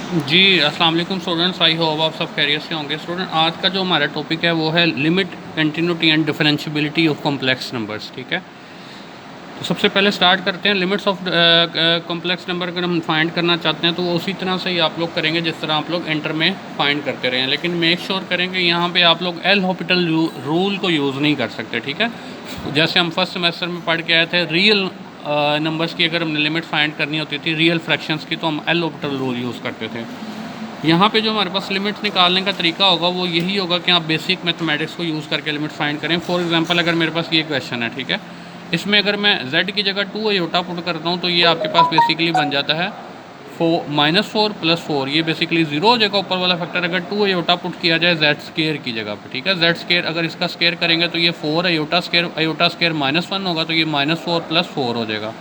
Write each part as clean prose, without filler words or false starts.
जी, अस्सलाम वालेकुम students. I hope आप सब खैरियत से होंगे। स्टूडेंट, आज का जो हमारा टॉपिक है वो है limit, continuity and differentiability of complex numbers. ठीक है, तो सबसे पहले स्टार्ट करते हैं। लिमिट्स ऑफ कॉम्प्लेक्स नंबर अगर हम फाइंड करना चाहते हैं तो वो उसी तरह से ही आप लोग करेंगे जिस तरह आप लोग इंटर में फाइंड करते रहे हैं, लेकिन मेक श्योर करेंगे यहाँ पे आप लोग एल हॉपिटल रूल को यूज़ नहीं कर सकते। ठीक है, जैसे हम फर्स्ट सेमेस्टर में पढ़ के आए थे, रियल नंबर्स की अगर हमने लिमिट फाइंड करनी होती थी, रियल फ्रैक्शंस की, तो हम एल हॉपिटल रूल यूज़ करते थे। यहाँ पे जो हमारे पास लिमिट्स निकालने का तरीका होगा वो यही होगा कि आप बेसिक मैथमेटिक्स को यूज़ करके लिमिट फाइंड करें। फॉर एग्जांपल, अगर मेरे पास ये क्वेश्चन है, ठीक है, इसमें अगर मैं z की जगह 2 आयोटा पुट करता हूँ तो ये आपके पास बेसिकली बन जाता है -4 + 4। ये बेसिकली 0 हो जाएगा ऊपर वाला फैक्टर अगर 2 आयोटा पुट किया जाए z² की जगह पर। ठीक है, z² अगर इसका स्क्वायर करेंगे तो ये 4 आयोटा स्क्वायर -1 होगा तो ये -4 + 4 हो जाएगा।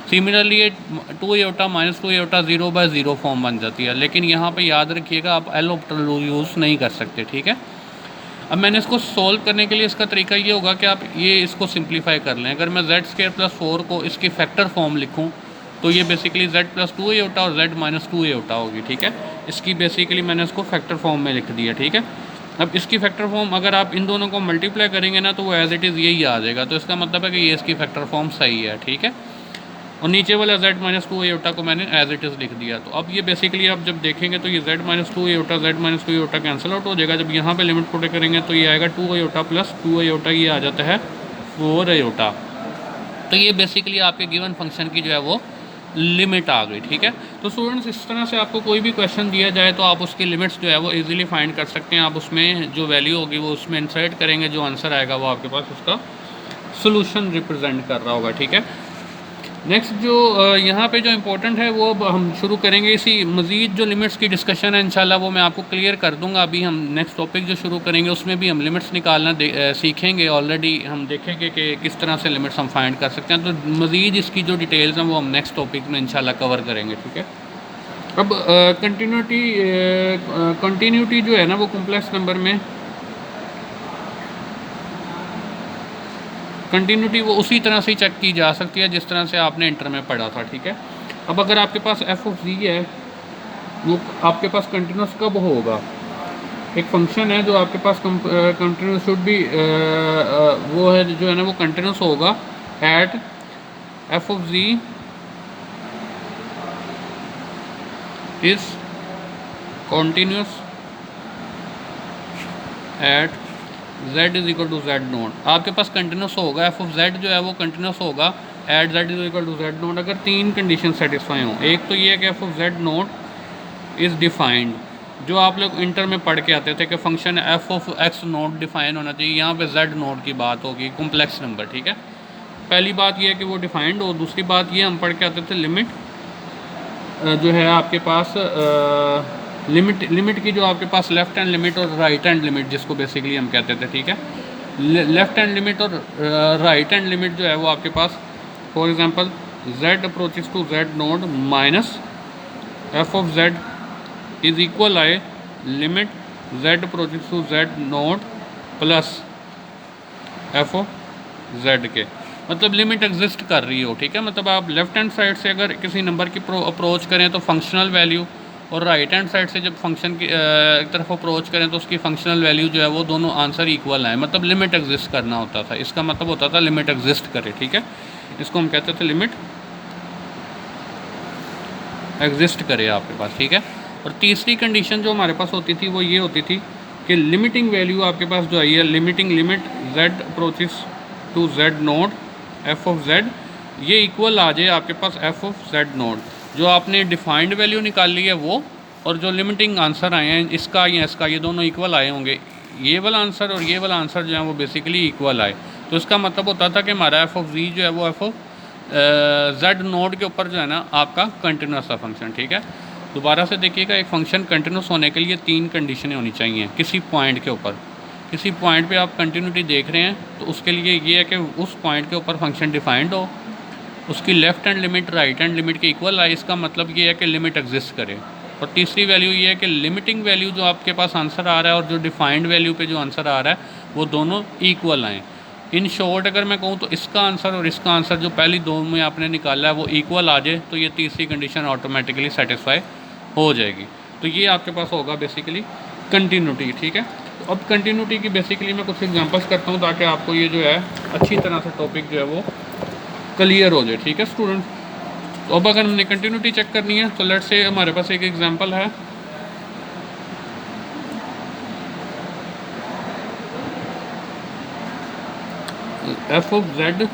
सिमिलरली ये 2 आयोटा -2 आयोटा 0/0 फॉर्म बन जाती है। लेकिन यहाँ पे याद रखिएगा, आप एल हॉपिटल रूल यूज़ नहीं कर सकते। ठीक है, अब मैंने इसको सोल्व करने के लिए इसका तरीका ये होगा कि आप ये इसको सिंप्लीफाई कर लें। अगर मैं z² + 4 को इसकी फैक्टर फॉर्म लिखूँ तो ये बेसिकली z + 2 आयोटा और z - 2 आयोटा होगी। ठीक है, इसकी बेसिकली मैंने इसको फैक्टर फॉर्म में लिख दिया। ठीक है, अब इसकी फैक्टर फॉर्म अगर आप इन दोनों को मल्टीप्लाई करेंगे ना तो वो एज इट इज़ यही आ जाएगा। तो इसका मतलब है कि ये इसकी फैक्टर फॉर्म सही है। ठीक है, और नीचे वाला z - 2 आयोटा को मैंने एज इट इज़ लिख दिया। तो अब ये बेसिकली आप जब देखेंगे तो ये z - 2 आयोटा कैंसिल आउट हो जाएगा। जब यहाँ पे लिमिट पुट करेंगे तो ये आएगा 2 आयोटा + 2 आयोटा, ये आ जाता है 4 आयोटा। तो ये बेसिकली आपके गिवन फंक्शन की जो है वो लिमिट आ गई। ठीक है, तो स्टूडेंट्स, इस तरह से आपको कोई भी क्वेश्चन दिया जाए तो आप उसकी लिमिट्स जो है वो इजीली फाइंड कर सकते हैं। आप उसमें जो वैल्यू होगी वो उसमें इंसर्ट करेंगे, जो आंसर आएगा वो आपके पास उसका सोल्यूशन रिप्रेजेंट कर रहा होगा। ठीक है, नेक्स्ट जो यहाँ पे जो इम्पोर्टेंट है वो अब हम शुरू करेंगे। इसी मज़ीद जो लिमिट्स की डिस्कशन है इंशाल्लाह वो मैं आपको क्लियर कर दूंगा। अभी हम नेक्स्ट टॉपिक जो शुरू करेंगे उसमें भी हम लिमिट्स निकालना सीखेंगे। ऑलरेडी हम देखेंगे कि किस तरह से लिमिट्स हम फाइंड कर सकते हैं। तो मज़ीद इसकी जो डिटेल्स हैं वो हम नेक्स्ट टॉपिक में इंशाल्लाह कवर करेंगे। ठीक है, अब कंटिन्यूटी जो है ना वो कॉम्प्लेक्स नंबर में कंटिन्यूटी वो उसी तरह से चेक की जा सकती है जिस तरह से आपने इंटर में पढ़ा था। ठीक है, अब अगर आपके पास f(z) है, वो आपके पास कंटिन्यूस कब होगा? एक फंक्शन है जो आपके पास कंटिन्यूस शुड बी वो है जो है ना वो कंटिन्यूस होगा at f(z) is continuous at z = z0। आपके पास कंटिन्यूस होगा, f(z) जो है वो कंटिन्यूस होगा एट z = z0 अगर तीन कंडीशन सेटिस्फाई हों। एक तो ये है कि f(z0) इज़ डिफाइंड, जो आप लोग इंटर में पढ़ के आते थे कि फंक्शन f(x0) डिफाइन होना चाहिए। यहाँ पे z0 की बात होगी, कॉम्प्लेक्स नंबर। ठीक है, पहली बात ये है कि वो डिफाइंड हो। दूसरी बात ये हम पढ़ के आते थे लिमिट जो है आपके पास लिमिट की जो आपके पास लेफ्ट हैंड लिमिट और राइट हैंड लिमिट जिसको बेसिकली हम कहते थे। ठीक है, लेफ्ट हैंड लिमिट और राइट हैंड लिमिट जो है वो आपके पास, for example z approaches to z0 minus f(z) is equal आए limit z approaches to z0 plus f(z) के, मतलब लिमिट एग्जिस्ट कर रही हो। ठीक है, मतलब आप लेफ्ट हैंड साइड से अगर किसी नंबर की अप्रोच करें तो फंक्शनल वैल्यू, और राइट हैंड साइड से जब फंक्शन की तरफ अप्रोच करें तो उसकी फंक्शनल वैल्यू जो है वो दोनों आंसर इक्वल आए, मतलब लिमिट एग्जिस्ट करना होता था। इसका मतलब होता था लिमिट एग्जिस्ट करे। ठीक है, इसको हम कहते थे लिमिट एग्जिस्ट करे आपके पास। ठीक है, और तीसरी कंडीशन जो हमारे पास होती थी वो ये होती थी कि लिमिटिंग वैल्यू आपके पास जो आई है, limit z approaches to z0 f(z) ये इक्वल आ जाए आपके पास f(z0), जो आपने डिफाइंड वैल्यू निकाल ली है वो, और जो लिमिटिंग आंसर आए हैं इसका या इसका, ये दोनों इक्वल आए होंगे। ये वाला आंसर और ये वाला आंसर जो है वो बेसिकली इक्वल आए। तो इसका मतलब होता था कि हमारा f(z) जो है वो z0 के ऊपर जो है ना आपका कंटिन्यूस था फंक्शन। ठीक है, दोबारा से देखिएगा, एक फंक्शन कंटिन्यूस होने के लिए तीन कंडीशनें होनी चाहिए किसी पॉइंट के ऊपर। किसी पॉइंट पे आप कंटिन्यूटी देख रहे हैं तो उसके लिए ये है कि उस पॉइंट के ऊपर फंक्शन डिफाइंड हो, उसकी left hand limit right hand limit के इक्वल आए। इसका मतलब ये है कि लिमिट एग्जिस्ट करे। और तीसरी वैल्यू ये है कि लिमिटिंग वैल्यू जो आपके पास आंसर आ रहा है और जो डिफाइंड वैल्यू पे जो आंसर आ रहा है वो दोनों इक्वल आएँ। इन शॉर्ट अगर मैं कहूँ तो इसका आंसर और इसका आंसर जो पहली दो में आपने निकाला है वो इक्वल आ जाए तो ये तीसरी कंडीशन ऑटोमेटिकली सेटिस्फाई हो जाएगी। तो ये आपके पास होगा बेसिकली कंटिन्यूटी, ठीक है। तो अब कंटिन्यूटी की बेसिकली मैं कुछ एग्जांपल्स करता हूँ ताकि आपको ये जो है अच्छी तरह से टॉपिक जो है वो क्लियर हो जाए, ठीक है स्टूडेंट। तो अब अगर हमने कंटिन्यूटी चेक करनी है तो लेट्स से हमारे पास एक एग्जांपल है, एफ ऑफ जेड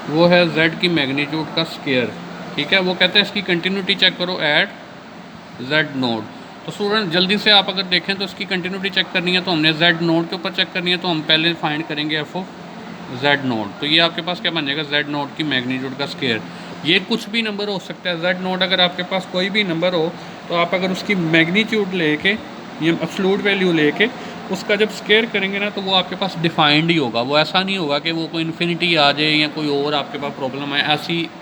वो है जेड की मैग्नीट्यूड का स्केयर, ठीक है। वो कहते हैं इसकी कंटिन्यूटी चेक करो एट जेड नोड। तो स्टूडेंट जल्दी से आप अगर देखें तो इसकी कंटिन्यूटी चेक करनी है तो हमने जेड नोड के ऊपर चेक करनी है, तो हम पहले फाइंड करेंगे एफ ऑफ जेड नोड। तो ये आपके पास क्या बन जाएगा, जेड नोड की मैग्नीट्यूड का स्केयर। ये कुछ भी नंबर हो सकता है, जेड नोड अगर आपके पास कोई भी नंबर हो तो आप अगर उसकी मैग्नीट्यूड लेके ये एब्सोल्यूट वैल्यू लेके उसका जब स्केयर करेंगे ना तो वो आपके पास डिफाइंड ही होगा। वो ऐसा नहीं होगा कि वो कोई इन्फिनिटी आ जाए या कोई और आपके पास प्रॉब्लम है,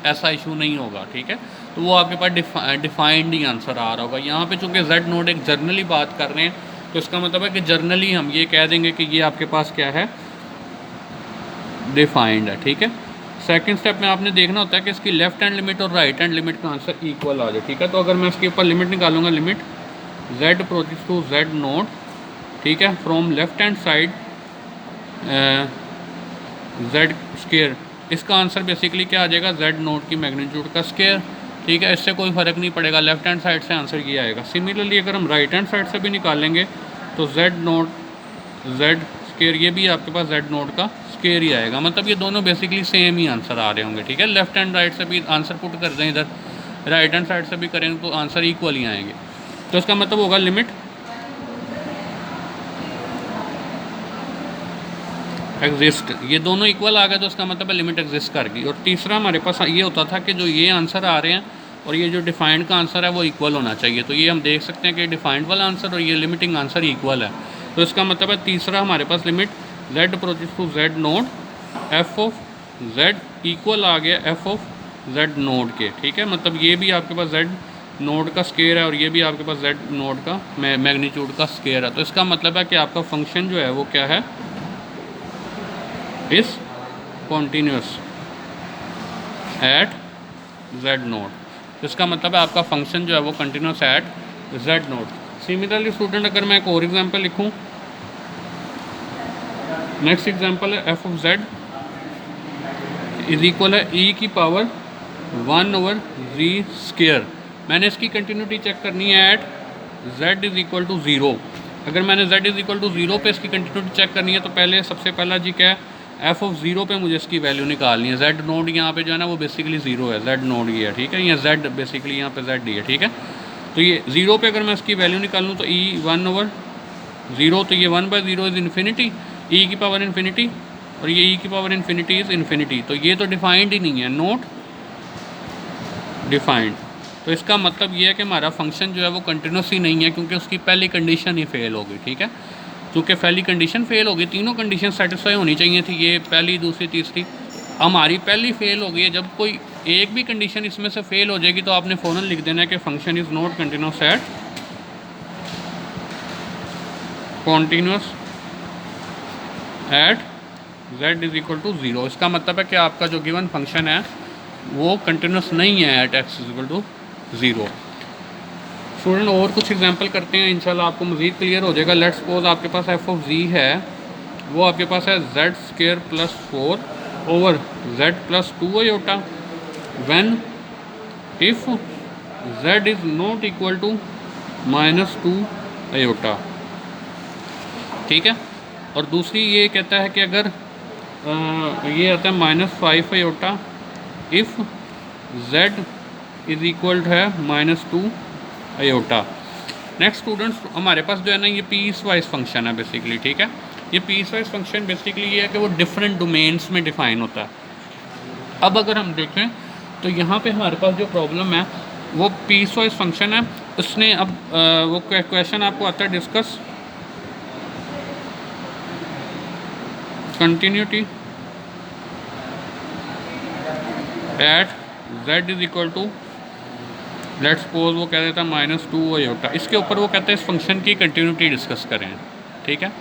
ऐसा इशू नहीं होगा, ठीक है। तो वो आपके पास डिफाइंड ही आंसर आ रहा होगा। यहाँ पे चूँकि जेड नोड एक जर्नली बात कर रहे हैं तो इसका मतलब है कि जर्नली हम ये कह देंगे कि ये आपके पास क्या है, डिफाइंड है, ठीक है। सेकंड स्टेप में आपने देखना होता है कि इसकी लेफ्ट हैंड लिमिट और राइट हैंड लिमिट का आंसर इक्वल आ जाए, ठीक है। तो अगर मैं इसके ऊपर लिमिट निकालूंगा, limit z approaches to z naught, ठीक है, from left hand side z square, इसका आंसर बेसिकली क्या आ जाएगा, z नोड की मैग्नीट्यूड का स्केयर, ठीक है। इससे कोई फ़र्क नहीं पड़ेगा, लेफ्ट हैंड साइड से आंसर ये आएगा। सिमिलरली अगर हम राइट हैंड साइड से भी निकालेंगे तो z नोड z स्केयर, ये भी आपके पास z नोड का स्केयर ही आएगा। मतलब ये दोनों बेसिकली सेम ही आंसर आ रहे होंगे, ठीक है। लेफ्ट हैंड राइट से भी आंसर पुट कर दें इधर, राइट हैंड साइड से भी करेंगे तो आंसर इक्वल ही आएंगे। तो इसका मतलब होगा लिमिट एग्जिस्ट, ये दोनों इक्वल आ गए तो इसका मतलब है लिमिट एग्जिस्ट कर गई। और तीसरा हमारे पास ये होता था कि जो ये आंसर आ रहे हैं और ये जो डिफाइंड का आंसर है वो इक्वल होना चाहिए। तो ये हम देख सकते हैं कि डिफाइंड वाला आंसर और ये लिमिटिंग आंसर इक्वल है। तो इसका मतलब है तीसरा हमारे पास limit z approaches to z naught f of z equal आ गया f ऑफ z नोड के, ठीक है। मतलब ये भी आपके पास z नोड का स्केयर है और ये भी आपके पास z नोड का मैग्नीट्यूड का स्केयर है। तो इसका मतलब है कि आपका फंक्शन जो है वो क्या है, is continuous at z naught. इसका मतलब है आपका फंक्शन जो है वो continuous at z naught. Similarly student अगर मैं एक और एग्जांपल लिखूं, नेक्स्ट एग्जांपल है f of z is equal है e की पावर 1/z स्केयर। मैंने इसकी कंटिन्यूटी चेक करनी है at z is equal to 0। अगर मैंने z इज इक्वल टू 0 पे इसकी कंटिन्यूटी चेक करनी है तो पहले सबसे पहला जी क्या है, f ऑफ 0 पे मुझे इसकी वैल्यू निकालनी है। z नोड यहाँ पे जो है ना वो बेसिकली 0 है, z नोड ये है, ठीक है। यहाँ z बेसिकली यहाँ पे z ही है, ठीक है। तो ये 0 पे अगर मैं इसकी वैल्यू निकालूँ तो e 1/0, तो ये 1/0 इज़ इन्फिनिटी, e की पावर इन्फिनिटी, और ये e की पावर इन्फिनिटी इज़ इन्फिनिटी। तो ये तो डिफाइंड ही नहीं है, नॉट डिफाइंड। तो इसका मतलब ये है कि हमारा फंक्शन जो है वो कंटिन्यूस ही नहीं है क्योंकि उसकी पहली कंडीशन ही फेल हो गई, ठीक है। क्योंकि पहली कंडीशन फेल हो गई, तीनों कंडीशन सेटिस्फाई होनी चाहिए थी, ये पहली दूसरी तीसरी, हमारी पहली फेल हो गई है। जब कोई एक भी कंडीशन इसमें से फेल हो जाएगी तो आपने फ़ौरन लिख देना है कि function is not continuous at continuous at z is equal to 0। इसका मतलब है कि आपका जो गिवन फंक्शन है वो कंटिन्यूस नहीं है at x is equal to 0। Student और कुछ एग्जांपल करते हैं, इंशाल्लाह आपको मज़ीद क्लियर हो जाएगा। लेट्स सपोज आपके पास f ऑफ z है, वो आपके पास है z square plus 4 over z plus 2 iota when if z is not equal to -2 iota, ठीक है। और दूसरी ये कहता है कि अगर ये आता है -5 iota if z is equal है -2 आयोटा। नेक्स्ट स्टूडेंट्स हमारे पास जो है ना ये पीस वाइज फंक्शन है बेसिकली, ठीक है। ये पीस वाइज फंक्शन बेसिकली ये है कि वो डिफरेंट डोमेन्स में डिफाइन होता है। अब अगर हम देखें तो यहाँ पे हमारे पास जो प्रॉब्लम है वो पीस वाइज फंक्शन है। उसने अब वो क्वेश्चन आपको आता है discuss continuity at z is equal to, let's suppose वो कह देता है -2 आयोटा। इसके ऊपर वो कहते हैं इस फंक्शन की कंटिन्यूटी डिस्कस करें, ठीक है।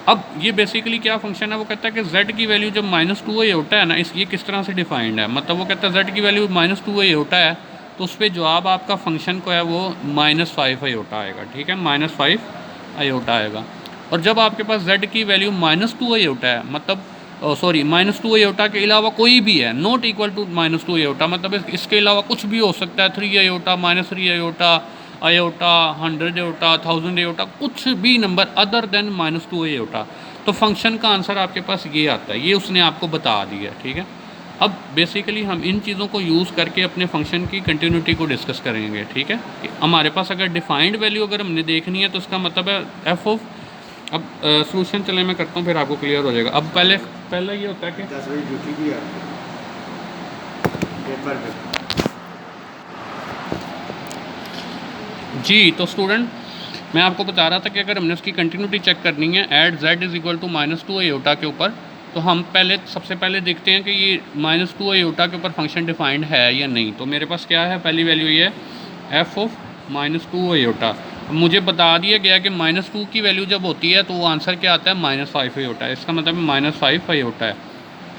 अब ये बेसिकली क्या फंक्शन है, वो कहता है कि z की वैल्यू जब -2 आयोटा है ना, इस ये किस तरह से डिफाइंड है, मतलब वो कहता है z की वैल्यू -2 आयोटा है तो उस पर जवाब आपका फंक्शन को है वो -5 आयोटा आएगा, ठीक है, -5 आयोटा आएगा। और जब आपके पास z की वैल्यू -2 आयोटा है, मतलब सॉरी -2 आयोटा के अलावा कोई भी है, नॉट इक्वल टू -2 आयोटा, मतलब इसके अलावा कुछ भी हो सकता है, 3 iota, -3 iota, iota, 100 iota, 1000 iota, कुछ भी नंबर अदर देन -2 आयोटा, तो फंक्शन का आंसर आपके पास ये आता है। ये उसने आपको बता दिया, ठीक है। अब बेसिकली हम इन चीज़ों को यूज़ करके अपने फंक्शन की कंटिन्यूटी को डिस्कस करेंगे, ठीक है। हमारे पास अगर डिफाइंड वैल्यू अगर हमने देखनी है तो इसका मतलब है एफ ऑफ, अब सॉल्यूशन चले मैं करता हूँ फिर आपको क्लियर हो जाएगा। अब पहले ये होता है कि 10 बजे ड्यूटी भी जी, तो स्टूडेंट मैं आपको बता रहा था कि अगर हमने उसकी कंटिन्यूटी चेक करनी है at z is equal to -2 iota के ऊपर, तो हम सबसे पहले देखते हैं कि ये -2 आयोटा के ऊपर फंक्शन डिफाइंड है या नहीं। तो मेरे पास क्या है, पहली वैल्यू ये है एफ ऑफ -2 आयोटा। मुझे बता दिया गया कि -2 की वैल्यू जब होती है तो वो आंसर क्या आता है, -5 आयोटा। इसका मतलब -5 आयोटा है।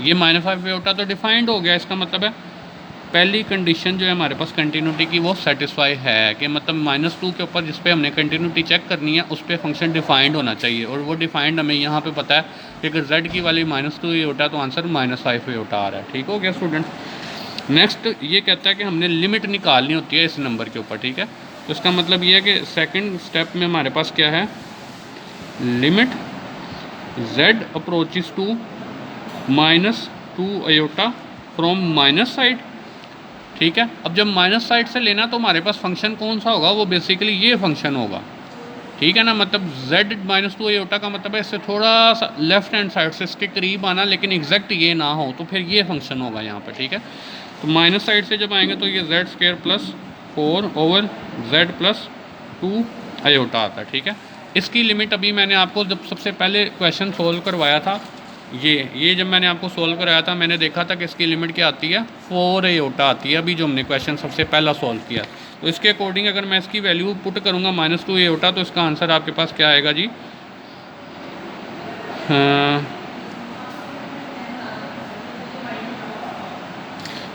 ये -5 आयोटा तो डिफाइंड हो गया। इसका मतलब है पहली कंडीशन जो है हमारे पास कंटिन्यूटी की वो सेटिस्फाई है, कि मतलब -2 के ऊपर जिस पे हमने कंटिन्यूटी चेक करनी है उस पर फंक्शन डिफाइंड होना चाहिए, और वो डिफाइंड हमें यहाँ पे पता है कि अगर z की वैल्यू -2 आयोटा तो आंसर -5 आयोटा आ रहा है। ठीक हो गया स्टूडेंट। नेक्स्ट ये कहता है कि हमने लिमिट निकालनी होती है इस नंबर के ऊपर, ठीक है। तो इसका मतलब ये है कि सेकेंड स्टेप में हमारे पास क्या है, limit z approaches to -2 iota from minus side, ठीक है। अब जब माइनस साइड से लेना तो हमारे पास फंक्शन कौन सा होगा, वो बेसिकली ये फंक्शन होगा, ठीक है ना। मतलब z -2 आयोटा का मतलब है इससे थोड़ा सा लेफ्ट हैंड साइड से इसके करीब आना, लेकिन एग्जैक्ट ये ना हो, तो फिर ये फंक्शन होगा यहाँ पर, ठीक है। तो माइनस साइड से जब आएंगे तो ये z² + 4 ओवर z + 2 आयोटा आता है, ठीक है। इसकी लिमिट अभी मैंने आपको जब सबसे पहले क्वेश्चन सोल्व करवाया था, ये जब मैंने आपको सोल्व कराया था, मैंने देखा था कि इसकी लिमिट क्या आती है, 4 आयोटा आती है। अभी जो हमने क्वेश्चन सबसे पहला सोल्व किया, तो इसके अकॉर्डिंग अगर मैं इसकी वैल्यू पुट करूँगा -2 आयोटा, तो इसका आंसर आपके पास क्या आएगा जी,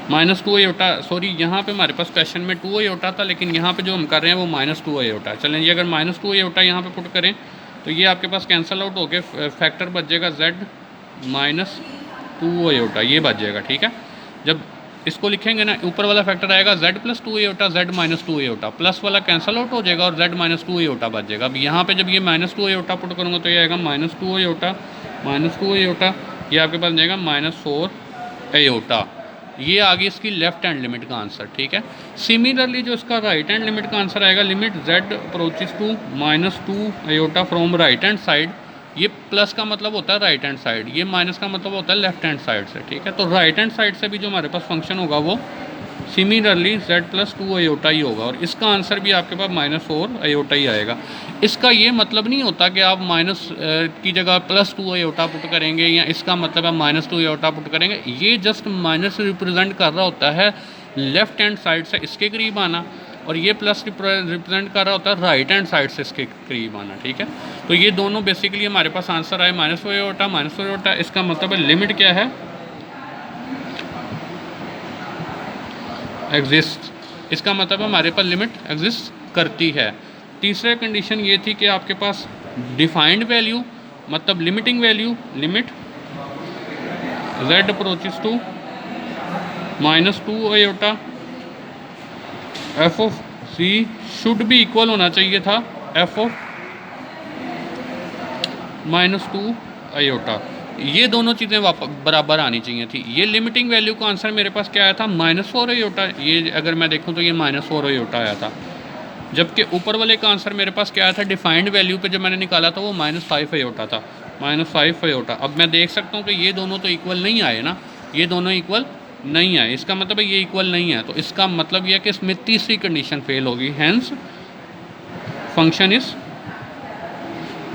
-2 आयोटा। सॉरी, यहाँ पे हमारे पास क्वेश्चन में 2 आयोटा था, लेकिन यहाँ पे जो हम कर रहे हैं वो -2 आयोटा। चलें ये अगर -2 आयोटा यहाँ पे पुट करें तो ये आपके पास कैंसिल आउट होके फैक्टर बच जाएगा z -2 आयोटा, ये बच जाएगा, ठीक है। जब इसको लिखेंगे ना, ऊपर वाला फैक्टर आएगा z + 2 iota, z -2 iota, plus वाला कैंसिल आउट हो जाएगा और z -2 आयोटा बच जाएगा। अब यहाँ पे जब ये -2 आयोटा पुट करूँगा तो ये आएगा -2 आयोटा, -2 आयोटा, ये आपके पास जाएगा -4 आयोटा। ये आ गई इसकी लेफ्ट हैंड लिमिट का आंसर, ठीक है। सिमिलरली जो इसका राइट हैंड लिमिट का आंसर आएगा, limit z approaches to -2 iota from right hand side, ये प्लस का मतलब होता है राइट हैंड साइड, ये माइनस का मतलब होता है लेफ्ट हैंड साइड से, ठीक है। तो राइट हैंड साइड से भी जो हमारे पास फंक्शन होगा वो सिमिलरली z + 2 आयोटा ही होगा, और इसका आंसर भी आपके पास -4 आयोटा ही आएगा। इसका ये मतलब नहीं होता कि आप माइनस की जगह +2 आयोटा पुट करेंगे, या इसका मतलब है -2 आयोटा पुट करेंगे। ये जस्ट माइनस रिप्रेजेंट कर रहा होता है लेफ्ट हैंड साइड से इसके करीब आना, और ये प्लस रिप्रेजेंट कर रहा होता है राइट हैंड साइड से इसके करीब आना, ठीक है। तो ये दोनों बेसिकली हमारे पास आंसर आए -4 आयोटा, -4 आयोटा। इसका मतलब है लिमिट क्या है, एग्जिस्ट। इसका मतलब हमारे पास लिमिट एग्जिस्ट करती है। तीसरा कंडीशन ये थी कि आपके पास डिफाइंड वैल्यू, मतलब limiting value, limit z approaches to -2 iota f of c should भी इक्वल होना चाहिए था f ऑफ -2 आयोटा। ये दोनों चीज़ें बराबर आनी चाहिए थी। ये लिमिटिंग वैल्यू का आंसर मेरे पास क्या आया था, -4 आयोटा। ये अगर मैं देखूँ तो ये -4 आयोटा आया था, जबकि ऊपर वाले का आंसर मेरे पास क्या आया था, डिफाइंड वैल्यू पे जब मैंने निकाला था वो -5 आयोटा था, -5 आयोटा। अब मैं देख सकता हूँ कि ये दोनों तो इक्वल नहीं आए ना, ये दोनों इक्वल नहीं आए, इसका मतलब है ये इक्वल नहीं है। तो इसका मतलब ये है कि इसमें तीसरी कंडीशन फेल होगी, hence function is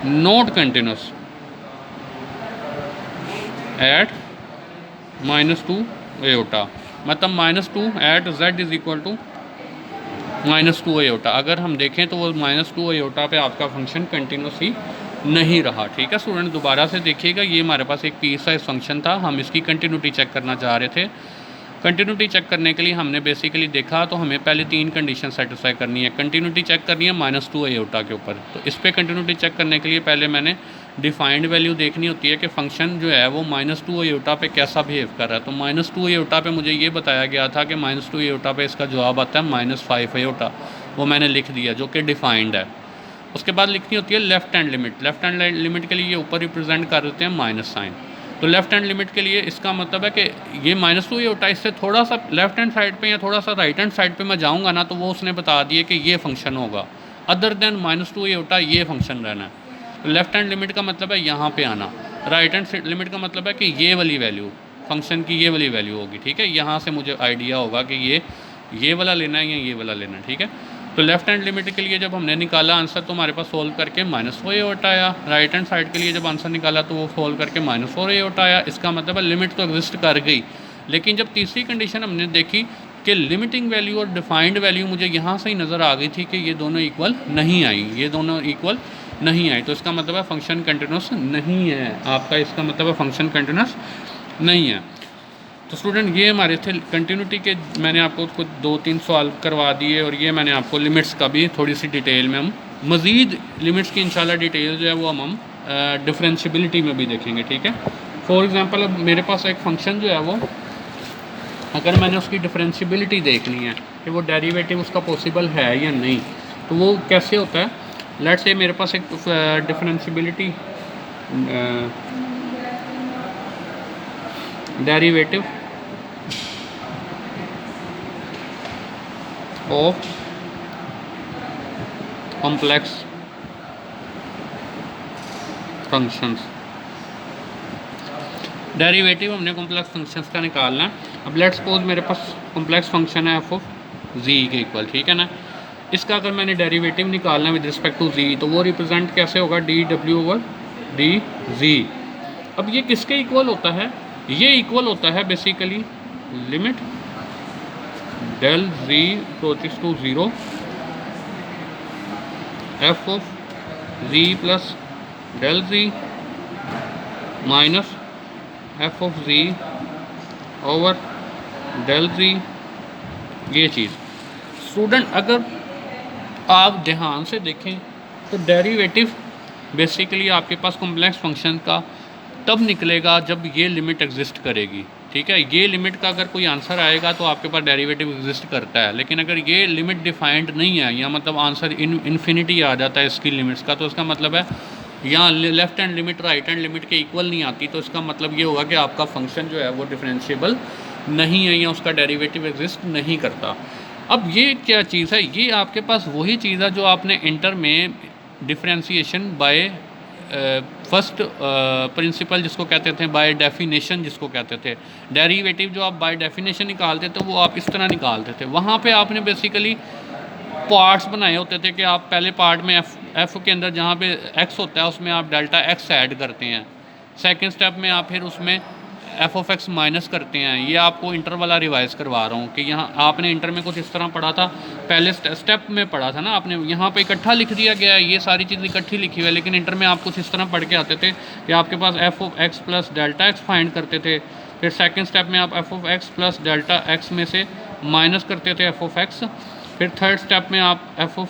not continuous at -2 iota, मतलब -2 at z is equal to -2 iota. अगर हम देखें तो वो -2 आयोटा पे आपका फंक्शन कंटिन्यूस ही नहीं रहा, ठीक है स्टूडेंट। दोबारा से देखिएगा, ये हमारे पास एक पीस साइज फंक्शन था, हम इसकी कंटिन्यूटी चेक करना चाह रहे थे, कंटिन्यूटी चेक करने के लिए हमने बेसिकली देखा तो हमें पहले 3 कंडीशन सेटिस्फाई करनी है। कंटिन्यूटी चेक करनी है -2 आयोटा के ऊपर। तो इस पर कंटिन्यूटी चेक करने के लिए पहले मैंने डिफाइंड वैल्यू देखनी होती है कि फंक्शन जो है वो -2 आयोटा पे कैसा बिहेव कर रहा है। तो -2 आयोटा पे मुझे ये बताया गया था कि -2 आयोटा पे इसका जवाब आता है -5 आयोटा, वो मैंने लिख दिया जो कि डिफाइंड है। उसके बाद लिखनी होती है left hand limit. Left hand limit के लिए ये ऊपर रिप्रेजेंट कर देते हैं माइनस साइन। तो लेफ्ट हैंड लिमिट के लिए इसका मतलब है कि ये -2 आयोटा इससे थोड़ा सा लेफ्ट हैंड साइड पे या थोड़ा सा राइट हैंड साइड पे मैं जाऊंगा ना तो वो उसने बता दिए कि ये फंक्शन होगा, अदर देन -2 आयोटा ये फंक्शन रहना है। तो लेफ्ट हैंड लिमिट का मतलब है यहाँ पे आना, राइट हैंड लिमिट का मतलब है कि ये वाली वैल्यू फंक्शन की ये वाली वैल्यू होगी। ठीक है, यहाँ से मुझे आइडिया होगा कि ये वाला लेना है या ये वाला लेना है। ठीक है, तो लेफ्ट हैंड लिमिट के लिए जब हमने निकाला आंसर तो हमारे पास सोल्व करके -4 आयोटा आया। राइट हैंड साइड के लिए जब आंसर निकाला तो वो सोल्व करके -4 आयोटा आया। इसका मतलब है लिमिट तो एग्जिस्ट कर गई, लेकिन जब तीसरी कंडीशन हमने देखी कि लिमिटिंग वैल्यू और डिफाइंड वैल्यू मुझे यहाँ से ही नज़र आ गई थी कि ये दोनों इक्वल नहीं आई, ये दोनों इक्वल नहीं आई। तो इसका मतलब है फंक्शन कंटिन्यूस नहीं है आपका, इसका मतलब है फंक्शन कंटिन्यूस नहीं है। तो स्टूडेंट ये हमारे थे कंटिन्यूटी के, मैंने आपको कुछ 2-3 सॉल्व करवा दिए और ये मैंने आपको लिमिट्स का भी थोड़ी सी डिटेल में हम मज़ीद लिमिट्स की इंशाल्लाह डिटेल जो है वो हम डिफरेंशियबिलिटी में भी देखेंगे। ठीक है, फॉर एग्जांपल अब मेरे पास एक फंक्शन जो है वो अगर मैंने उसकी डिफरेंशियबिलिटी देखनी है कि वो डेरिवेटिव उसका पॉसिबल है या नहीं, तो वो कैसे होता है। लेट्स से मेरे पास एक differentiability derivative of complex functions. Derivative हमने कॉम्प्लेक्स फंक्शंस का निकालना है। अब लेट्स सपोज मेरे पास कॉम्प्लेक्स फंक्शन है f ऑफ z के इक्वल। ठीक है ना, इसका अगर मैंने डेरिवेटिव निकालना है विद रिस्पेक्ट टू z तो वो रिप्रेजेंट कैसे होगा, dw/dz। अब ये किसके इक्वल होता है, ये इक्वल होता है basically limit del z approaches to 0 f of z plus del z minus f of z over del z। ये चीज़ स्टूडेंट अगर आप ध्यान से देखें तो डेरिवेटिव बेसिकली आपके पास कॉम्प्लेक्स फंक्शन का तब निकलेगा जब ये लिमिट एग्जिस्ट करेगी। ठीक है, ये लिमिट का अगर कोई आंसर आएगा तो आपके पास डेरिवेटिव एग्जिस्ट करता है, लेकिन अगर ये लिमिट डिफाइंड नहीं है या मतलब आंसर इन्फिनिटी आ जाता है इसकी लिमिट्स का, तो इसका मतलब है यहाँ left hand limit right hand limit के इक्वल नहीं आती, तो इसका मतलब ये होगा कि आपका फंक्शन जो है वो डिफरेंशिएबल नहीं है या उसका डेरिवेटिव एग्जिस्ट नहीं करता। अब ये क्या चीज़ है, ये आपके पास वही चीज़ है जो आपने इंटर में डिफरेंशिएशन बाय फर्स्ट प्रिंसिपल जिसको कहते थे, बाय डेफिनेशन जिसको कहते थे। डेरिवेटिव जो आप बाय डेफिनेशन निकालते थे वो आप इस तरह निकालते थे। वहाँ पे आपने बेसिकली पार्ट्स बनाए होते थे कि आप पहले पार्ट में एफ के अंदर जहाँ पे एक्स होता है उसमें आप डेल्टा एक्स ऐड करते हैं, सेकेंड स्टेप में आप फिर उसमें एफ ऑफ एक्स माइनस करते हैं। ये आपको इंटर वाला रिवाइज़ करवा रहा हूँ कि यहाँ आपने इंटर में कुछ इस तरह पढ़ा था, पहले स्टेप में पढ़ा था ना आपने, यहाँ पे इकट्ठा लिख दिया गया है, ये सारी चीज़ इकट्ठी लिखी हुई है, लेकिन इंटर में आप कुछ इस तरह पढ़ के आते थे कि आपके पास F of X plus delta X find करते थे, फिर सेकेंड स्टेप में आप F of X plus delta X में से माइनस करते थे एफ ऑफ एक्स, फिर थर्ड स्टेप में आप F of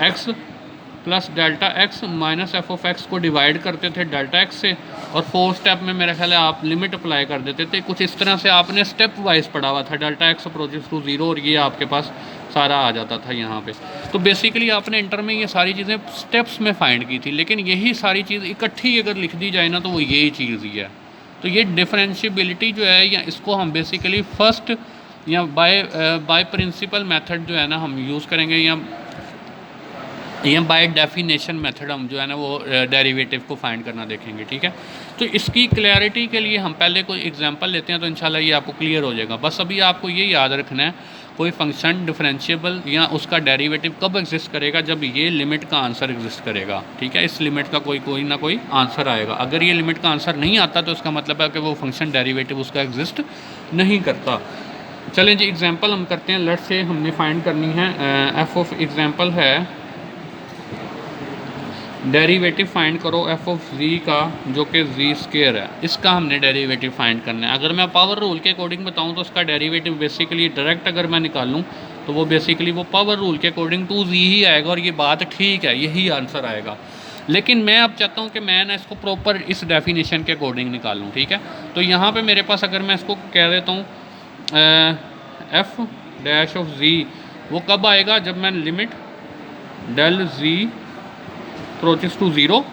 X plus delta X minus F of X को डिवाइड करते थे डेल्टा एक्स से, और फोर्थ स्टेप में मेरा ख्याल है आप लिमिट अप्लाई कर देते थे। कुछ इस तरह से आपने स्टेप वाइज पढ़ा हुआ था, डेल्टा एक्स अप्रोचेस टू 0 और ये आपके पास सारा आ जाता था यहाँ पे। तो बेसिकली आपने इंटर में ये सारी चीज़ें स्टेप्स में फाइंड की थी, लेकिन यही सारी चीज़ इकट्ठी अगर लिख दी जाए ना तो वो यही चीज़ ही है। तो ये डिफरेंशियबिलिटी जो है या इसको हम बेसिकली फर्स्ट या बाय प्रिंसिपल मेथड जो है ना हम यूज़ करेंगे, या बाय डेफिनेशन मेथड हम जो है ना वो डेरिवेटिव को फाइंड करना देखेंगे। ठीक है, तो इसकी क्लैरिटी के लिए हम पहले कोई एग्जांपल लेते हैं तो इंशाल्लाह ये आपको क्लियर हो जाएगा। बस अभी आपको ये याद रखना है कोई फंक्शन डिफरेंशिएबल या उसका डेरिवेटिव कब एग्जिस्ट करेगा, जब ये लिमिट का आंसर एग्जिस्ट करेगा। ठीक है, इस लिमिट का कोई ना कोई आंसर आएगा। अगर ये लिमिट का आंसर नहीं आता तो इसका मतलब है कि वो फंक्शन डेरिवेटिव उसका एग्जिस्ट नहीं करता। चलें जी एग्जाम्पल हम करते हैं। लेट्स से हमने फाइंड करनी है एफ ऑफ एग्जाम्पल है डेरिवेटिव फाइंड करो एफ ऑफ जी का, जो कि जी स्क्वायर है, इसका हमने डेरिवेटिव फाइंड करना है। अगर मैं पावर रूल के अकॉर्डिंग बताऊं तो उसका डेरिवेटिव बेसिकली डायरेक्ट अगर मैं निकालूं तो वो बेसिकली वो पावर रूल के अकॉर्डिंग टू जी ही आएगा, और ये बात ठीक है, यही आंसर आएगा। लेकिन मैं अब चाहता हूँ कि मैं ना इसको प्रॉपर इस डेफिनेशन के अकॉर्डिंग निकालूँ, ठीक है। तो यहाँ पर मेरे पास अगर मैं इसको कह देता हूँ एफ डैश ऑफ जी, वो कब आएगा, जब मैं limit del ji approaches to zero,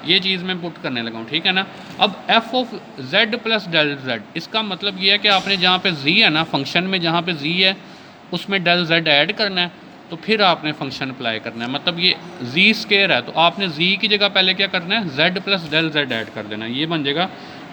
ये चीज़ मैं पुट करने लगा हूँ, ठीक है ना। अब f of z plus del z, इसका मतलब ये है कि आपने जहाँ पे जी है ना, फंक्शन में जहाँ पे जी है उसमें डेल जेड ऐड करना है, तो फिर आपने फंक्शन अप्लाई करना है। मतलब ये जी स्क्वायर है तो आपने जी की जगह पहले क्या करना है, z plus del z add कर देना है, ये बन जाएगा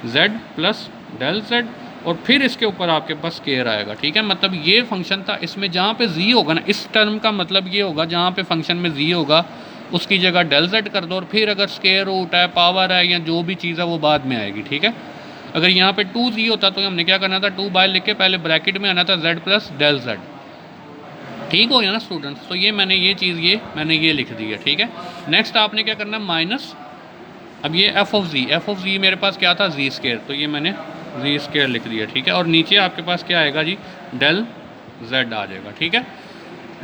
जेड प्लस डेल जेड, और फिर इसके ऊपर आपके पास स्क्वायर आएगा, ठीक है। मतलब ये फंक्शन था, इसमें जहाँ पे जी होगा ना, इस टर्म का मतलब ये होगा जहाँ पे फंक्शन में जी होगा उसकी जगह डेल जेड कर दो, और फिर अगर स्क्वायर रूट है, पावर है, या जो भी चीज़ है वो बाद में आएगी, ठीक है। अगर यहाँ पे टू जी होता तो हमने क्या करना था, टू बाय लिख के पहले ब्रैकेट में आना था जेड प्लस डेल जेड, ठीक हो गया ना स्टूडेंट्स। तो ये मैंने ये लिख दी है, ठीक है। नेक्स्ट आपने क्या करना है, माइनस, अब ये एफ ऑफ जी मेरे पास क्या था, जी स्क्वायर, तो ये मैंने जी स्क्वायर लिख दिया, ठीक है। और नीचे आपके पास क्या आएगा जी, डेल जेड आ जाएगा, ठीक है।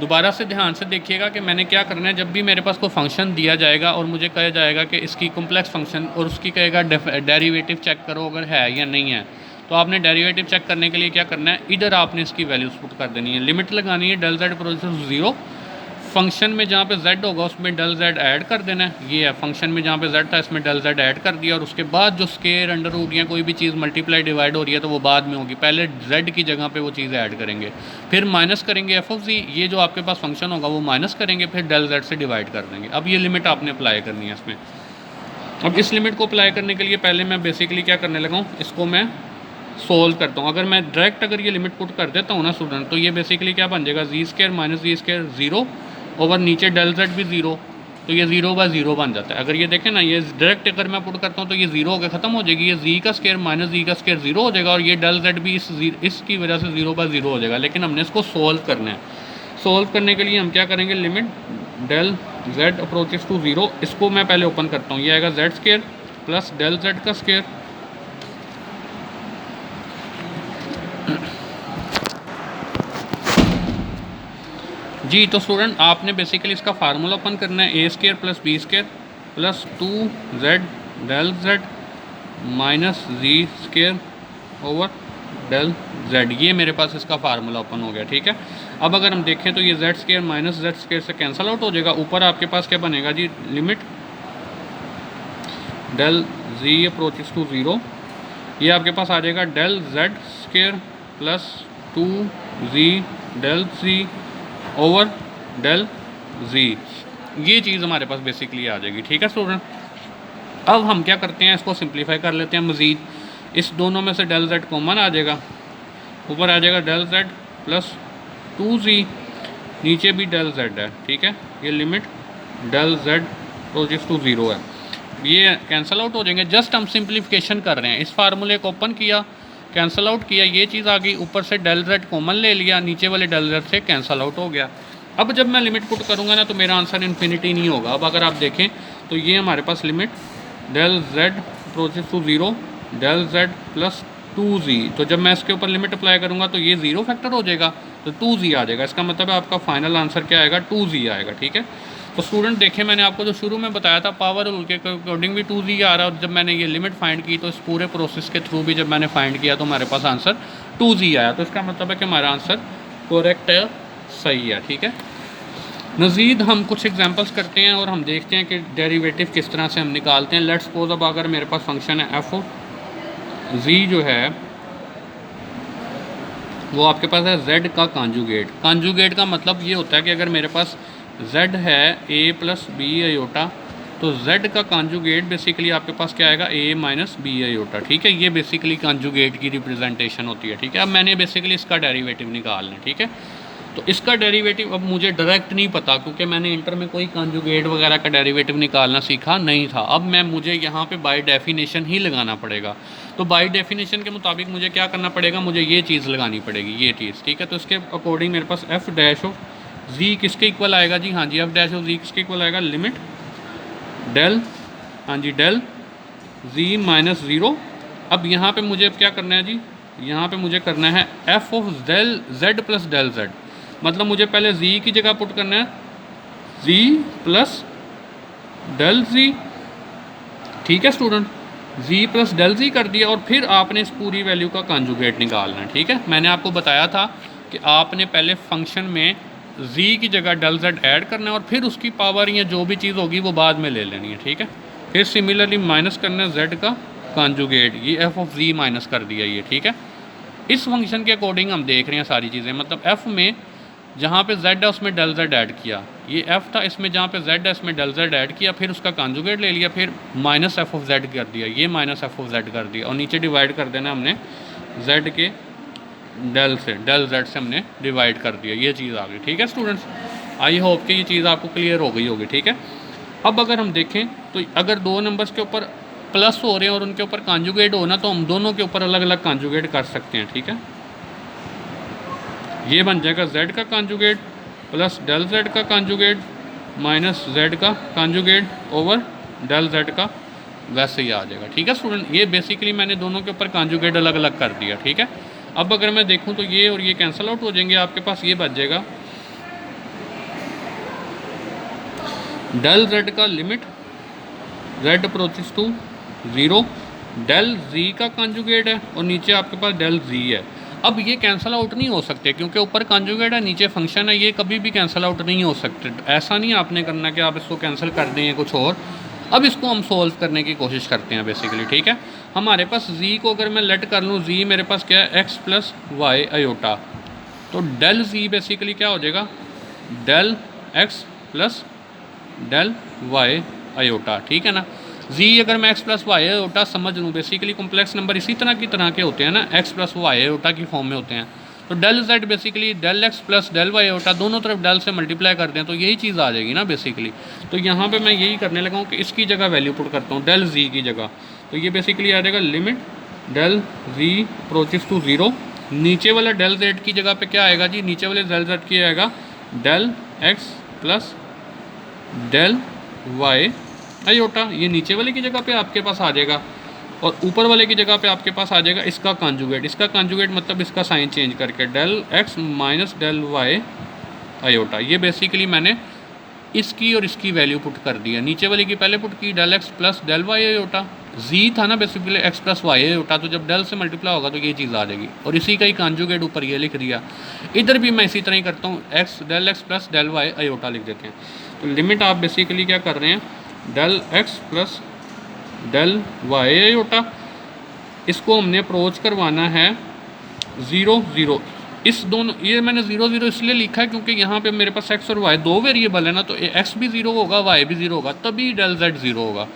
दोबारा से ध्यान से देखिएगा कि मैंने क्या करना है, जब भी मेरे पास कोई फंक्शन दिया जाएगा और मुझे कहा जाएगा कि इसकी कॉम्प्लेक्स फंक्शन, और उसकी कहेगा डेरिवेटिव चेक करो अगर है या नहीं है, तो आपने डेरिवेटिव चेक करने के लिए क्या करना है, इधर आपने इसकी वैल्यूज पुट कर देनी है, लिमिट लगानी है del z approaches zero, function में जहाँ पे z होगा उसमें डेल z ऐड कर देना है। ये है फंक्शन में जहाँ पे z था इसमें डेल z ऐड कर दिया, और उसके बाद जो स्केयर अंडर रूट या कोई भी चीज़ मल्टीप्लाई डिवाइड हो रही है तो वो बाद में होगी, पहले z की जगह पे वो चीज़ ऐड करेंगे, फिर माइनस करेंगे एफ ऑफ जी, ये जो आपके पास फंक्शन होगा वो माइनस करेंगे, फिर डेल z से डिवाइड कर देंगे। अब ये लिमिट आपने अप्लाई करनी है इसमें। अब इस लिमिट को अप्लाई करने के लिए पहले मैं बेसिकली क्या करने लगा हूँ, इसको मैं सोल्व करता हूँ। अगर मैं डायरेक्ट अगर ये लिमिट पुट कर देता हूँ ना स्टूडेंट, तो ये बेसिकली क्या बन जाएगा, जी square minus G square zero, over नीचे डेल जेड भी ज़ीरो, तो ये ज़ीरो बाय ज़ीरो बन जाता है। अगर ये देखें ना, ये डायरेक्ट अगर मैं पुट करता हूँ तो ये ज़ीरो होकर ख़त्म हो जाएगी, ये जी का स्क्वायर माइनस जी का स्क्वायर ज़ीरो हो जाएगा, और ये डेल जेड भी इसकी वजह से ज़ीरो बाय ज़ीरो हो जाएगा। लेकिन हमने इसको सोल्व करना है। सोल्व करने के लिए हम क्या करेंगे, limit del Z approaches to zero, इसको मैं पहले ओपन करता हूँ, ये आएगा Z square plus del Z का स्क्वायर, जी। तो स्टूडेंट आपने बेसिकली इसका फार्मूला ओपन करना है, A square plus B square plus two Z del Z minus G square over del Z, ये मेरे पास इसका फार्मूला ओपन हो गया, ठीक है। अब अगर हम देखें तो ये Z square minus Z square से कैंसिल आउट हो जाएगा, ऊपर आपके पास क्या बनेगा जी, limit del ji approaches to zero, ये आपके पास आ जाएगा del Z square plus two G del G over del G, ये चीज़ हमारे पास बेसिकली आ जाएगी, ठीक है स्टूडेंट। अब हम क्या करते हैं, इसको सिंप्लीफाई कर लेते हैं मज़ीद, इस दोनों में से डेल जेड कॉमन आ जाएगा, ऊपर आ जाएगा del Z plus two z, नीचे भी डेल जेड है, ठीक है। ये limit del Z approaches to zero है, ये कैंसिल आउट हो जाएंगे। जस्ट हम सिंप्लीफिकेशन कर रहे हैं, इस फार्मूले को ओपन किया, कैंसिल आउट किया, ये चीज़ आ गई, ऊपर से डेल जेड कॉमन ले लिया, नीचे वाले डेल जेड से कैंसिल आउट हो गया। अब जब मैं लिमिट पुट करूँगा ना तो मेरा आंसर इन्फिनिटी नहीं होगा। अब अगर आप देखें तो ये हमारे पास limit del Z approaches to zero del Z plus two G, तो जब मैं इसके ऊपर लिमिट अप्लाई करूँगा तो ये ज़ीरो फैक्टर हो जाएगा, तो टू जी आ जाएगा। इसका मतलब है आपका फाइनल आंसर क्या आएगा, टू जी आएगा, ठीक है। तो स्टूडेंट देखें, मैंने आपको जो शुरू में बताया था पावर रूल के अकॉर्डिंग भी टू जी आ रहा है, और जब मैंने ये लिमिट फाइंड की तो इस पूरे प्रोसेस के थ्रू भी जब मैंने फाइंड किया तो हमारे पास आंसर टू जी आया। तो इसका मतलब है कि हमारा आंसर करेक्ट है, सही है, ठीक है। मज़ीद हम कुछ एग्जांपल्स करते हैं और हम देखते हैं कि डेरिवेटिव किस तरह से हम निकालते हैं। लेट्स सपोज अब अगर मेरे पास फंक्शन है एफ ऑफ जी, जो है वो आपके पास है z का कॉन्जुगेट। कॉन्जुगेट का मतलब ये होता है कि अगर मेरे पास z है a प्लस बी आयोटा, तो z का कॉन्जुगेट बेसिकली आपके पास क्या आएगा, a माइनस बी आयोटा, ठीक है। ये बेसिकली कॉन्जुगेट की रिप्रेजेंटेशन होती है, ठीक है। अब मैंने बेसिकली इसका डेरिवेटिव निकालना है, ठीक है। तो इसका डेरिवेटिव अब मुझे डायरेक्ट नहीं पता, क्योंकि मैंने इंटर में कोई कॉन्जुगेट वगैरह का डेरिवेटिव निकालना सीखा नहीं था। अब मुझे यहाँ पे बाय डेफिनेशन ही लगाना पड़ेगा। तो बाय डेफिनेशन के मुताबिक मुझे क्या करना पड़ेगा, मुझे ये चीज़ लगानी पड़ेगी, ये चीज़, ठीक है। तो इसके अकॉर्डिंग मेरे पास एफ डैश ऑफ जी किसके इक्वल आएगा जी, हाँ जी, एफ डैश ऑफ जी किसके इक्वल आएगा, लिमिट डेल, हाँ जी, डेल जी माइनस ज़ीरो। अब यहाँ पे मुझे अब क्या करना है जी, यहाँ पे मुझे करना है f of del Z plus del z. मतलब मुझे पहले जी की जगह पुट करना है जी प्लस डेल जी, ठीक है स्टूडेंट, जी प्लस डेल जी कर दिया। और फिर आपने इस पूरी वैल्यू का कॉन्जुगेट निकालना है, ठीक है। मैंने आपको बताया था कि आपने पहले फंक्शन में जी की जगह डेल जेड ऐड करना है और फिर उसकी पावर या जो भी चीज़ होगी वो बाद में ले लेनी है, ठीक है। फिर सिमिलरली माइनस करना है जेड का कॉन्जुगेट, ये एफ ऑफ जी माइनस कर दिया ये, ठीक है। इस फंक्शन के अकॉर्डिंग हम देख रहे हैं सारी चीज़ें, मतलब एफ़ में जहाँ पे z है उसमें डेल z ऐड किया, ये f था, इसमें जहाँ पे z है इसमें डेल z ऐड किया, फिर उसका कॉन्जुगेट ले लिया, फिर माइनस एफ ऑफ z कर दिया, ये माइनस एफ ऑफ z कर दिया, और नीचे डिवाइड कर देना हमने z के डेल से, डेल z से हमने डिवाइड कर दिया, ये चीज़ आ गई, ठीक है स्टूडेंट्स। आई होप कि ये चीज़ आपको क्लियर हो गई होगी, ठीक है। अब अगर हम देखें तो अगर दो नंबर्स के ऊपर प्लस हो रहे हैं और उनके ऊपर कॉन्जुगेट होना, तो हम दोनों के ऊपर अलग अलग कॉन्जुगेट कर सकते हैं, ठीक है। ये बन जाएगा z का कॉन्जुगेट प्लस डेल z का कॉन्जुगेट माइनस z का कॉन्जुगेट ओवर डेल z का, वैसे ही आ जाएगा, ठीक है स्टूडेंट। ये बेसिकली मैंने दोनों के ऊपर कॉन्जुगेट अलग अलग कर दिया, ठीक है। अब अगर मैं देखूं तो ये और ये कैंसिल आउट हो जाएंगे, आपके पास ये बच जाएगा डेल z का limit z approaches to 0, del z का कॉन्जुगेट है और नीचे आपके पास डेल z है। अब ये कैंसिल आउट नहीं हो सकते क्योंकि ऊपर कॉन्जुगेट है नीचे फंक्शन है, ये कभी भी कैंसिल आउट नहीं हो सकते। ऐसा नहीं आपने करना कि आप इसको कैंसिल कर दें या कुछ और। अब इसको हम सोल्व करने की कोशिश करते हैं बेसिकली, ठीक है। हमारे पास z को अगर मैं लेट कर लूँ, z मेरे पास क्या है x प्लस वाई आयोटा, तो डेल z बेसिकली क्या हो जाएगा del x plus del Y iota, ठीक है ना। जी अगर मैं एक्स प्लस वाई आयोटा समझ लूँ, बेसिकली कॉम्प्लेक्स नंबर इसी तरह के होते हैं ना, एक्स प्लस वाई आयोटा की फॉर्म में होते हैं। तो del z basically del x plus del Y iota, दोनों तरफ डेल से मल्टीप्लाई कर दें तो यही चीज़ आ जाएगी ना बेसिकली। तो यहाँ पे मैं यही करने लगा हूँ कि इसकी जगह वैल्यू पुट करता हूँ डेल जी की जगह, तो ये बेसिकली आ जाएगा limit del ji approaches to 0। नीचे वाला डेल जेड की जगह पे क्या आएगा जी, नीचे वाले डेल जेड की आएगा del x plus del Y iota, ये नीचे वाले की जगह पे आपके पास आ जाएगा और ऊपर वाले की जगह पे आपके पास आ जाएगा इसका कॉन्जुगेट। इसका कॉन्जुगेट मतलब इसका साइन चेंज करके del x minus del Y iota. ये बेसिकली मैंने इसकी और इसकी वैल्यू पुट कर दिया, नीचे वाले की पहले पुट की del x plus del Y iota, G था ना basically X plus Y iota, तो जब डेल से मल्टीप्लाई होगा तो ये चीज़ आ जाएगी और इसी का ही कॉन्जुगेट ऊपर ये लिख दिया। इधर भी मैं इसी तरह ही करता हूँ, del x plus del Y iota लिख देते हैं। तो लिमिट आप बेसिकली क्या कर रहे हैं del x plus del Y iota, इसको हमने अप्रोच करवाना है 0 0। इस दोनों, ये मैंने 0 0 इसलिए लिखा है क्योंकि यहाँ पे मेरे पास x और y दो वेरिएबल है ना, तो x भी 0 होगा y भी 0 होगा, तभी डेल z 0 होगा।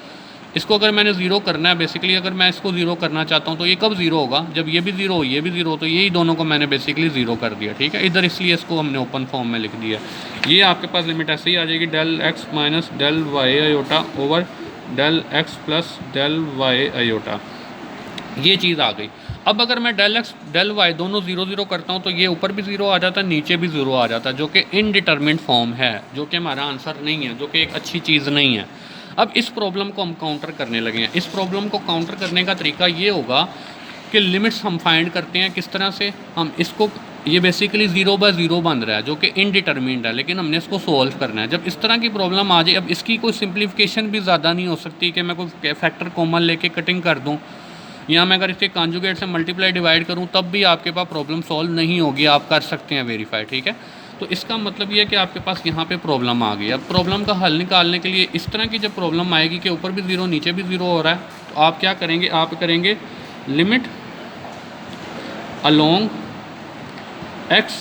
इसको अगर मैंने 0 करना है बेसिकली, अगर मैं इसको 0 करना चाहता हूँ तो ये कब 0 होगा, जब ये भी 0 हो ये भी 0 हो, तो यही दोनों को मैंने बेसिकली 0 कर दिया, ठीक है। इधर इसलिए इसको हमने ओपन फॉर्म में लिख दिया। ये आपके पास लिमिट ऐसे ही आ जाएगी del x minus del Y iota over del x plus del Y iota, ये चीज़ आ गई। अब अगर मैं डेल एक्स डेल वाई दोनों 0 0 करता हूँ तो ये ऊपर भी 0 आ जाता है नीचे भी 0 आ जाता है, जो कि इनडिटरमिनेट फॉर्म है, जो कि हमारा आंसर नहीं है, जो कि एक अच्छी चीज़ नहीं है। अब इस प्रॉब्लम को हम काउंटर करने लगे हैं। इस प्रॉब्लम को काउंटर करने का तरीका ये होगा कि लिमिट्स हम फाइंड करते हैं किस तरह से। हम इसको, ये बेसिकली 0 बाय 0 बन रहा है जो कि इनडिटरमिनेट है, लेकिन हमने इसको सोल्व करना है। जब इस तरह की प्रॉब्लम आ जाए, अब इसकी कोई सिंप्लीफिकेशन भी ज़्यादा नहीं हो सकती कि मैं कोई फैक्टर कॉमन लेके कटिंग कर दूँ, या मैं अगर इसके कॉन्जुगेट से मल्टीप्लाई डिवाइड करूँ तब भी आपके पास प्रॉब्लम सॉल्व नहीं होगी, आप कर सकते हैं वेरीफाई, ठीक है। तो इसका मतलब ये है कि आपके पास यहाँ पे प्रॉब्लम आ गई। अब प्रॉब्लम का हल निकालने के लिए इस तरह की जब प्रॉब्लम आएगी कि ऊपर भी 0 नीचे भी 0 हो रहा है, तो आप क्या करेंगे, आप करेंगे limit along x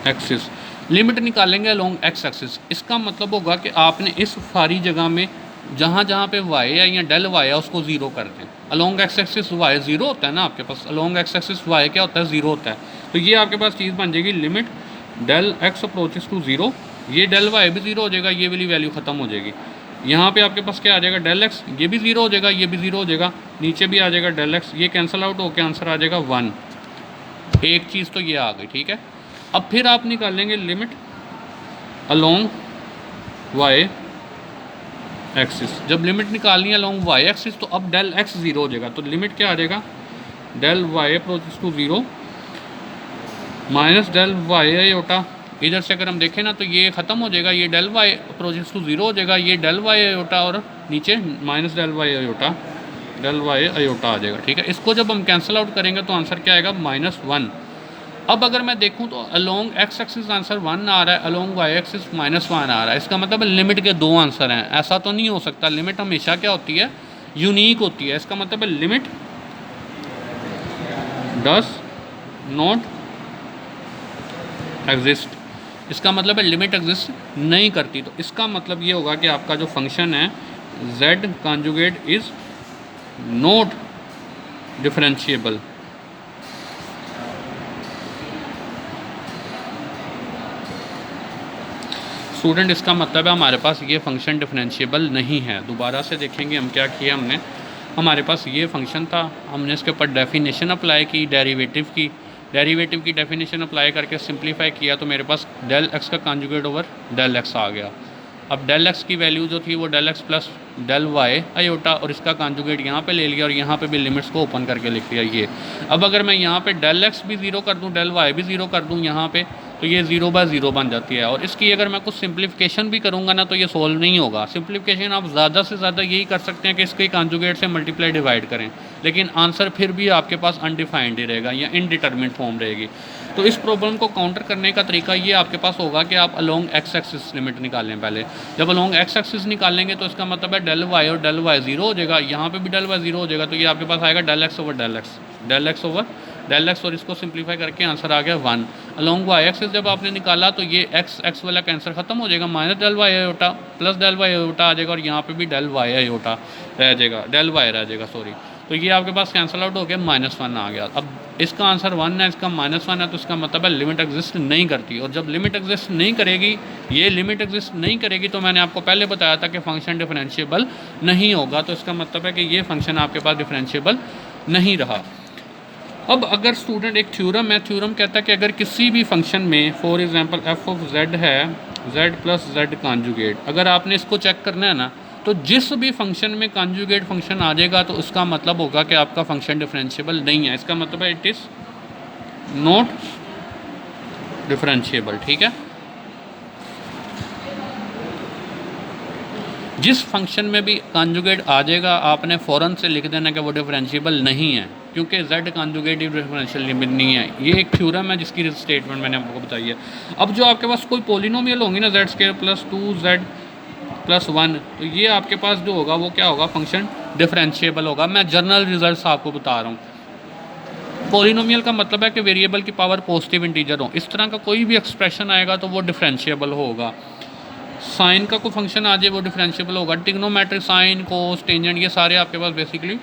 axis, limit निकालेंगे अलोंग एक्स एक्सिस। इसका मतलब होगा कि आपने इस सारी जगह में जहाँ जहाँ पे y है या डेल y है उसको 0 कर दें। अलोंग एक्स एक्सिस y 0 होता है ना आपके पास, अलोंग एक्स एक्सिस y क्या होता है 0 होता है। तो ये आपके पास चीज़ बन जाएगी limit del x approaches to 0, ये डेल y भी 0 हो जाएगा, ये वाली वैल्यू ख़त्म हो जाएगी। यहाँ पे आपके पास क्या आ जाएगा डेल x, ये भी 0 हो जाएगा, ये भी 0 हो जाएगा, नीचे भी आ जाएगा डेल x, ये कैंसिल आउट होकर आंसर आ जाएगा 1। एक चीज़ तो ये आ गई, ठीक है। अब फिर आप निकालेंगे लिमिट अलोंग y एक्सिस। जब लिमिट निकालनी है अलॉन्ग वाई एक्सिस तो अब डेल एक्स ज़ीरो हो जाएगा, तो लिमिट क्या आ जाएगा, del Y approaches to zero minus del Y iota. इधर से अगर हम देखें ना तो ये ख़त्म हो जाएगा, ये del Y approaches to zero हो जाएगा, ये डेल वाई आयोटा और नीचे minus del Y iota, del Y iota आ जाएगा। ठीक है, इसको जब हम कैंसिल आउट करेंगे तो आंसर क्या आएगा, -1। अब अगर मैं देखूं तो अलोंग एक्स एक्सिस आंसर 1 आ रहा है, अलोंग वाई एक्सिस -1 आ रहा है। इसका मतलब लिमिट के दो आंसर हैं, ऐसा तो नहीं हो सकता। लिमिट हमेशा क्या होती है, यूनिक होती है। इसका मतलब है लिमिट डज नॉट एग्जिस्ट, इसका मतलब है लिमिट एग्जिस्ट नहीं करती। तो इसका मतलब ये होगा कि आपका जो फंक्शन है z conjugate is not differentiable. Student इसका मतलब है हमारे पास ये फंक्शन डिफरेंशिएबल नहीं है। दोबारा से देखेंगे हम क्या किया हमने, हमारे पास ये फंक्शन था, हमने इसके ऊपर डेफिनेशन अप्लाई की, डेरिवेटिव की डेफिनेशन अप्लाई करके सिंप्लीफाई किया तो मेरे पास डेल एक्स का कॉन्जुगेट ओवर डेल एक्स आ गया। अब डेल एक्स की वैल्यू जो थी वो del x plus del Y iota और इसका कॉन्जुगेट यहाँ पे ले लिया और यहाँ पे भी लिमिट्स को ओपन करके लिख दिया ये। अब अगर मैं यहाँ पे डेल एक्स भी ज़ीरो कर दूँ, डेल वाई भी ज़ीरो कर दूँ यहाँ पे, तो ये 0/0 बन जाती है। और इसकी अगर मैं कुछ सिंप्लीफिकेशन भी करूँगा ना तो ये सोल्व नहीं होगा। सिंप्लीफिकेशन आप ज़्यादा से ज़्यादा यही कर सकते हैं कि इसके कॉन्जुगेट से मल्टीप्लाई डिवाइड करें, लेकिन आंसर फिर भी आपके पास अनडिफाइंड ही रहेगा या इनडिटरमिनेट फॉर्म रहेगी। तो इस प्रॉब्लम को काउंटर करने का तरीका ये आपके पास होगा कि आप अलोंग एक्स एक्सिस लिमिट निकालें पहले। जब अलोंग एक्स एक्सिस निकालेंगे तो इसका मतलब है डेल वाई और डेल वाई ज़ीरो हो जाएगा, यहाँ पे भी डेल वाई ज़ीरो हो जाएगा, तो ये आपके पास आएगा del x over del x, del x over del x, और इसको सिंप्लीफाई करके आंसर आ गया 1। अलोंग वाई एक्सिस जब आपने निकाला तो ये एक्स वाला कैंसर खत्म हो जाएगा, minus del Y iota plus del Y iota आ जाएगा और यहाँ पे भी डेल वाई आयोटा रह जाएगा, डेल वाई रह जाएगा सॉरी। तो ये आपके पास कैंसिल आउट हो गया, -1 आ गया। अब इसका आंसर 1 है, इसका -1 है, तो इसका मतलब है लिमिट एग्जिस्ट नहीं करती। और जब लिमिट एग्जिस्ट नहीं करेगी, ये लिमिट एग्जिस्ट नहीं करेगी, तो मैंने आपको पहले बताया था कि फंक्शन डिफरेंशिएबल नहीं होगा। तो इसका मतलब है कि ये फंक्शन आपके पास डिफरेंशिएबल नहीं रहा। अब अगर स्टूडेंट एक थ्योरम है, थ्योरम कहता है कि अगर किसी भी फंक्शन में for example f of z है z प्लस z कॉन्जुगेट, अगर आपने इसको चेक करना है ना तो जिस भी फंक्शन में कॉन्जुगेट फंक्शन आ जाएगा तो उसका मतलब होगा कि आपका फंक्शन डिफरेंशिएबल नहीं है। इसका मतलब है इट इज़ नॉट डिफरेंशिएबल। ठीक है, जिस फंक्शन में भी कॉन्जुगेट आ जाएगा आपने फ़ौरन से लिख देना कि वो डिफरेंशिएबल नहीं है, क्योंकि z कॉन्जुगेट डिफरेंशियल लिमिट नहीं है। ये एक थ्योरम है जिसकी स्टेटमेंट मैंने आपको बताई है। अब जो आपके पास कोई पोलिनोमियल होंगी ना z² प्लस 2z प्लस 1, तो ये आपके पास जो होगा वो क्या होगा, फंक्शन डिफरेंशिएबल होगा। मैं जनरल रिजल्ट्स आपको बता रहा हूँ। पोलिनोमियल का मतलब है कि वेरिएबल की पावर पॉजिटिव इंटीजर हो, इस तरह का कोई भी एक्सप्रेशन आएगा तो वो डिफरेंशिएबल होगा। साइन का कोई फंक्शन आ जाए वो डिफरेंशिएबल होगा। ट्रिग्नोमेट्रिक साइन कोस टेंजेंट ये सारे आपके पास बेसिकली